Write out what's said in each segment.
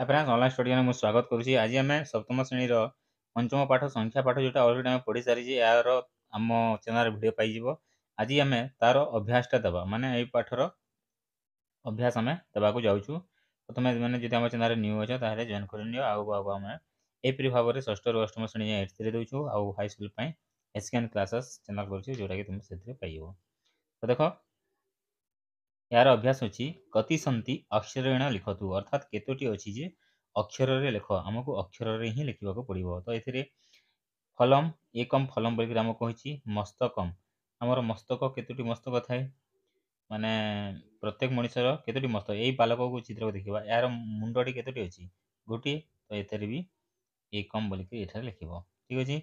Friends online study में स्वागत करुँची। आज आम सप्तम श्रेणीर पंचम पाठ संख्या पाठ जोटा अलरेडी आम पढ़ी सारी यार आम चैनल वीडियो पाइब। आज आम तार अभ्यासटा देवा माने ये पाठर अभ्यास आम देवाक जाऊँ। तो तुम मैंने जब आम चैनल न्यू अच्छे ताहले जॉइन कर नियो। आगु आम एपरी भाव में षष्ठ रु अष्टम श्रेणी 8th दूँ आउ हाई स्कूल एसकेएन क्लासेस चैनल कर जोटा कि तुम से पाइब। तो देख यार अभ्यास अच्छी कति सन्ति अक्षरेण लिखतु अर्थात केतोटी अच्छी जे अक्षर लेख आमको अक्षर ही लिखा पड़ो। तो ये फलम एकम फलम बोलिक आम कही मस्तकम आमर मस्तक केतोटी मस्तक थाए माने प्रत्येक मनुष्यर केतोटी मस्तक यही बालक को चित्र देखा यार मुंडटी केतोटी अच्छी गोटे। तो ये भी एकम बोलिक ये लिख ठीक अच्छे।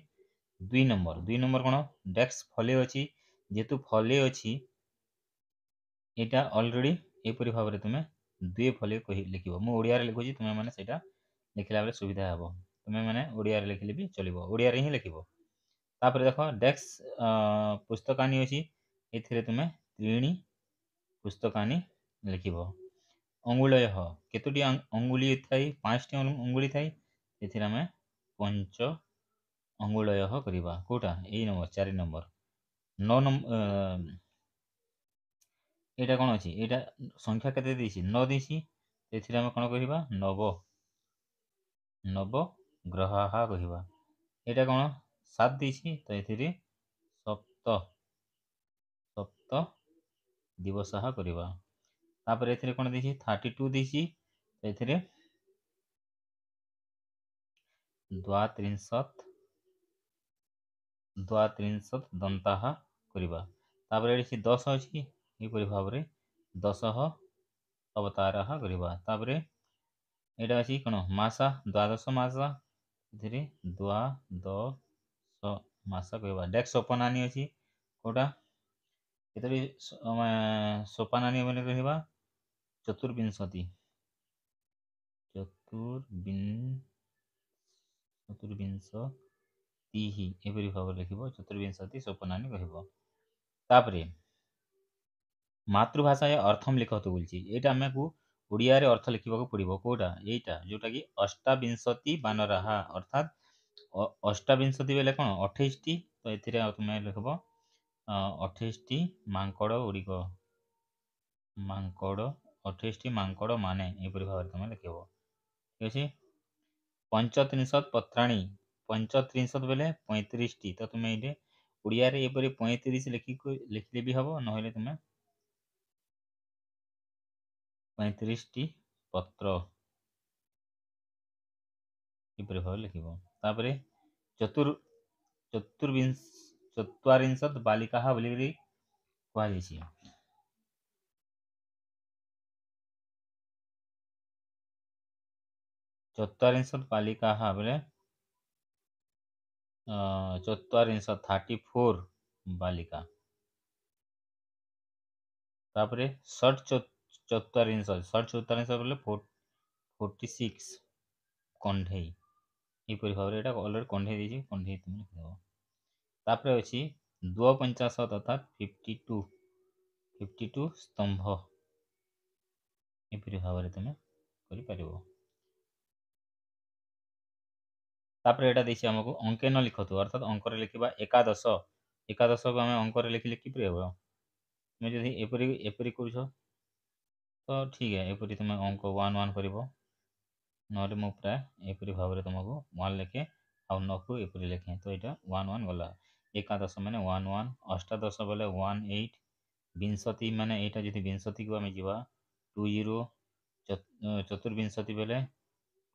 2 नंबर कौन डेस्क फले अच्छी जेहेतु फले अच्छी यहाँ अलरेडी यहपरी भाव में तुम्हें 2 फले लिख मुझे लिखुची तुम्हें मैंने से लिखला बेले सुविधा हे तुम्हें मैंने ओडिया लिखले भी चलो ओडिया ही लिख। तापर देख डेस्क पुस्तकानी अच्छी ये तुम्हें 3 पुस्तकानी लिख। अंगुलय केतोटी अंगुली थाई 5टी अंगुली थाई ये आम पंच अंगुलय करवा कौटा यही नंबर 4 नंबर 9 नंबर यहाँ कौन अच्छी यहाँ संख्या के 9 देसी आम कौन कह नव नव ग्रहा कहवा यहाँ कौन 7 देसी तो ये सप्त सप्त दिवस करवा। तापर ये कौन देसी 32 देसी तो ये द्वात्रिंशत दंता करवा। तापर ये 10 अच्छी यहपरी भाव में 10 अवतार करवा। तापर यहाँ अच्छी कौन मासा 12 मासा ये द्वादश मासा कहवा। डेक्स सोपानी अच्छी कौटा ये सोपानी बोले कहवा चतुर्विंशति चतुर्विंशति यहपरी भाव लिख चतुर्विंशति सोपानी कह। तापर मातृभाषा अर्थम लिखतु बोलची यहाँ आम को ओडिया रे अर्थ लिखा पड़ो कौटा यहीटा जोटा कि अष्टाविंशति बानराहा अर्थात अष्टाविंशति बेले कौन 28टी। तो ये तुम्हें लिख 28टी मांकड़ गुड़िक मांकड़ 28टी मांकड़ माने यहपरी भाव में तुम लिख ठीक अच्छे। 35 पत्राणी 35 बेले 35टी तो तुम्हें ये ओडिया रे ये 35 लिखले भी हम ना तुम्हें 35टी पत्र यहपरी भाव लिख। तापर चतुर्विंशत बालिका बोली कहुई 44 बालिका बोले 34 बालिका। तापर षट चत्वारिंश बोले 46 कंढे यहपरी भाव में अलरेडी कंढे दीजिए कंढे तुम लिखदेव। तापर अच्छी 52 अर्थात 52 स्तंभ यहपरी भाव में तुम कर। तापर यहाँ देखिए आमको अंके न लिखतु अर्थात अंक लिखा एकादश एकादश को आम अंक लिखिले किपरि हम तुम जो एपरी कर तो ठीक है एपरी तुम अंक 1 1 कर ना प्राय एपरी भाव में तुमको 1 लिखे आउ 9 को एपरी लिखे तो यहाँ 1 1 गला। एकादश मैंने 1 1 अष्टादश बोले 1 8 विंशति माने यहाँ जी विंशति को आम जा 2 0 चतुर्विंशति बेले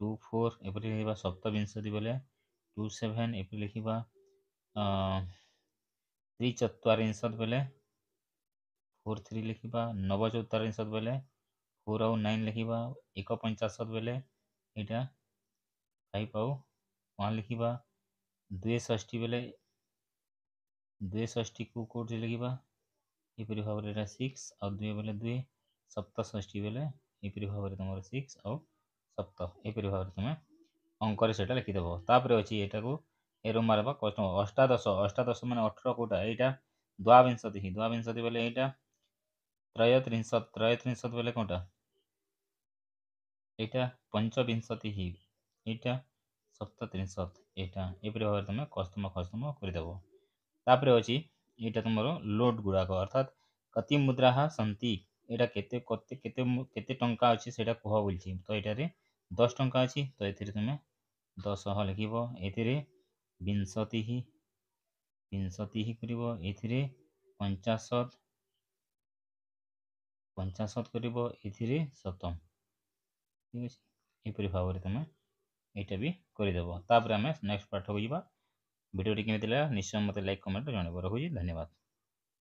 2 4 एपरी लिखा सप्तविंशति बेले 2 7 एपरी लिखा 3 चत्वारिंशत बेले 4 3 लिखा 9 चत्वारिंशत बेले 4 आउ 9 लिखा 51 बेले यहाँ 5 आउ 1 लिखा 62 बेले 62 को कौट लिखा यहपरी भाव में 6 आउ 2 बेले 2 67 बेले यहपरी भाव में तुम 6 आउ 7 यहपरी भाव में तुम अंकर से लिखिदेव। तापर अच्छी यहाँ को ए रूम मारवा कष्ट अष्टादश अष्टादश मैंने 18 कौटा यहाँ द्वाविंशति बेले यहाँ त्रयत्रिंशत बेले कौटा ଏଇଟା ପଞ୍ଚବିଂଶତିଃ, ଏଇଟା ସପ୍ତତ୍ରିଂଶତ୍, ଏଇଟା ଏପରି ଭାବରେ ତୁମେ କଷ୍ଟମ କରିଦେବ। ତାପରେ ଅଛି ଏଇଟା ତୁମର ଲୋଟ୍ ଗୁଡ଼ାକ, ଅର୍ଥାତ୍ କତି ମୁଦ୍ରାः ସନ୍ତି, ଏଇଟା କେତେ ଟଙ୍କା ଅଛି ସେଇଟା କୁହ ବୋଲଛି। ତ ଏଇଟାରେ 10 ଟଙ୍କା ଅଛି, ତ ଏଥିରେ ତୁମେ 10 ଲେଖିବ। ଏଥିରେ ବିଂଶତିଃ, ବିଂଶତିଃ କରିବ। ଏଥିରେ ପଞ୍ଚାଶତ୍, ପଞ୍ଚାଶତ୍ କରିବ। ଏଥିରେ ଶତମ୍, ଠିକ୍ ଅଛି। ଏପରି ଭାବରେ ତୁମେ ଏଇଟା ବି କରିଦେବ। ତାପରେ ଆମେ ନେକ୍ସଟ ପାଠକୁ ଯିବା। ଭିଡ଼ିଓଟି କେମିତି ଲାଗିଲା ନିଶ୍ଚୟ ମୋତେ ଲାଇକ୍ କମେଣ୍ଟରେ ଜଣାଇବ। ରହୁଛି, ଧନ୍ୟବାଦ।